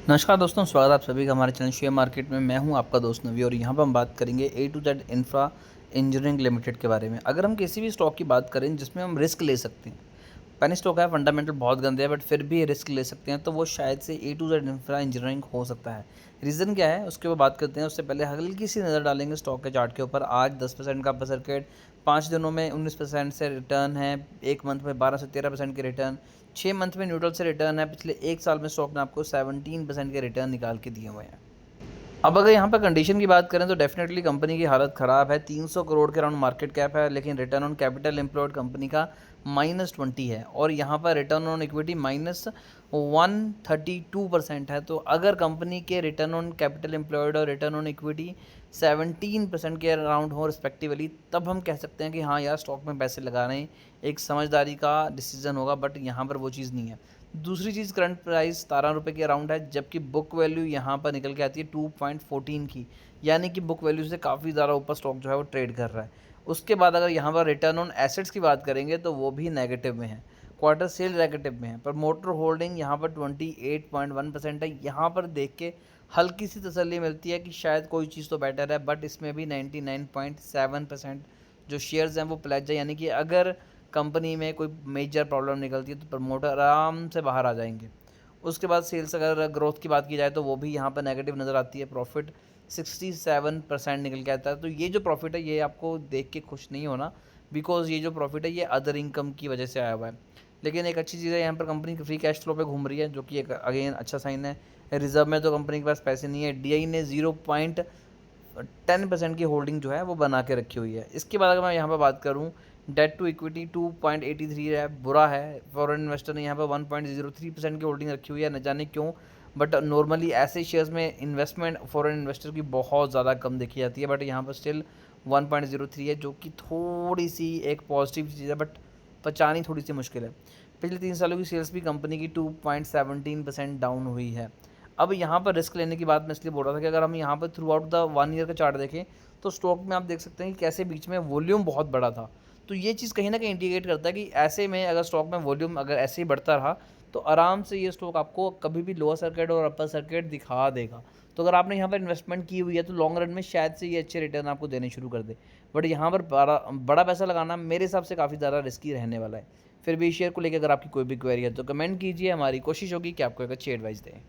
नमस्कार दोस्तों, स्वागत है आप सभी का हमारे चैनल शेयर मार्केट में। मैं हूं आपका दोस्त नवी और यहां पर हम बात करेंगे A to Z infra engineering limited के बारे में। अगर हम किसी भी स्टॉक की बात करें जिसमें हम रिस्क ले सकते हैं, पेनी स्टॉक है, फंडामेंटल बहुत गंदे हैं बट फिर भी रिस्क ले सकते हैं, तो वो शायद से ए टू जेड इंफ्रा इंजीनियरिंग हो सकता है। रीज़न क्या है उसके ऊपर बात करते हैं। उससे पहले हल्की सी नज़र डालेंगे स्टॉक के चार्ट के ऊपर। आज 10% का अपर सर्किट, 5 दिनों में 19% से रिटर्न है, 1 मंथ में 12 से 13% के रिटर्न, 6 मंथ में न्यूट्रल से रिटर्न है। पिछले 1 साल में स्टॉक ने आपको 17% के रिटर्न निकाल के दिए हुए हैं। अब अगर यहाँ पर कंडीशन की बात करें तो डेफिनेटली कंपनी की हालत ख़राब है। 300 करोड़ के अराउंड मार्केट कैप है, लेकिन return on capital employed company का -20 है और यहाँ पर रिटर्न ऑन इक्विटी -132% है। तो अगर कंपनी के रिटर्न ऑन कैपिटल एम्प्लॉयड और रिटर्न ऑन इक्विटी 17% के अराउंड हो रिस्पेक्टिवली, तब हम कह सकते हैं कि हाँ यार, स्टॉक में पैसे लगा रहे हैं, एक समझदारी का डिसीजन होगा। बट यहाँ पर वो चीज़ नहीं है। दूसरी चीज़, करंट प्राइस 17 रुपये के अराउंड है, जबकि बुक वैल्यू यहाँ पर निकल के आती है 2.14 की, यानी कि बुक वैल्यू से काफ़ी ज़्यादा ऊपर स्टॉक जो है वो ट्रेड कर रहा है। उसके बाद अगर यहाँ पर रिटर्न ऑन एसेट्स की बात करेंगे तो वो भी नेगेटिव में है, क्वार्टर सेल नेगेटिव में है, पर मोटर होल्डिंग यहाँ पर 28.1% है। यहाँ पर देख के हल्की सी तसल्ली मिलती है कि शायद कोई चीज़ तो बेटर है, बट इसमें भी 99.7% जो शेयर्स हैं वो प्लेज है, यानी कि अगर कंपनी में कोई मेजर प्रॉब्लम निकलती है तो प्रमोटर आराम से बाहर आ जाएंगे। उसके बाद सेल्स अगर ग्रोथ की बात की जाए तो वो भी यहाँ पर नेगेटिव नज़र आती है। प्रॉफिट 67% निकल के आता है। तो ये जो प्रॉफिट है ये आपको देख के खुश नहीं होना, बिकॉज ये जो प्रॉफिट है ये अदर इनकम की वजह से आया हुआ है। लेकिन एक अच्छी चीज़ है, यहाँ पर कंपनी फ्री कैश फ्लो पे घूम रही है, जो कि एक अगेन अच्छा साइन है। रिजर्व में तो कंपनी के पास पैसे नहीं है। डी ने 0.10% की होल्डिंग जो है वो बना के रखी हुई है। इसके बाद अगर मैं यहाँ पर बात करूँ, डेट टू इक्विटी 2.83 है, बुरा है। फॉरेन इन्वेस्टर ने यहाँ पर 1.03% की होल्डिंग रखी हुई है, न जाने क्यों। बट नॉर्मली ऐसे शेयर्स में इन्वेस्टमेंट फॉरेन इन्वेस्टर की बहुत ज़्यादा कम देखी जाती है, बट यहाँ पर स्टिल 1.03 है, जो कि थोड़ी सी एक पॉजिटिव चीज़ है, बट पचानी थोड़ी सी मुश्किल है। पिछले 3 सालों की सेल्स भी कंपनी की 2.17% डाउन हुई है। अब यहाँ पर रिस्क लेने की बात मैं इसलिए बोल रहा था कि अगर हम यहाँ पर थ्रू आउट द 1 ईयर का चार्ट देखें तो स्टॉक में आप देख सकते हैं कि कैसे बीच में वॉल्यूम बहुत बड़ा था। तो ये चीज़ कहीं ना कहीं इंडिकेट करता है कि ऐसे में अगर स्टॉक में वॉल्यूम अगर ऐसे ही बढ़ता रहा तो आराम से ये स्टॉक आपको कभी भी लोअर सर्किट और अपर सर्किट दिखा देगा। तो अगर आपने यहाँ पर इन्वेस्टमेंट की हुई है तो लॉन्ग रन में शायद से ये अच्छे रिटर्न आपको देने शुरू कर दे। बट यहाँ पर बड़ा बड़ा पैसा लगाना मेरे हिसाब से काफ़ी ज़्यादा रिस्की रहने वाला है। फिर भी शेयर को लेकर अगर आपकी कोई भी क्वेरी है तो कमेंट कीजिए, हमारी कोशिश होगी कि आपको एक अच्छी एडवाइस दें।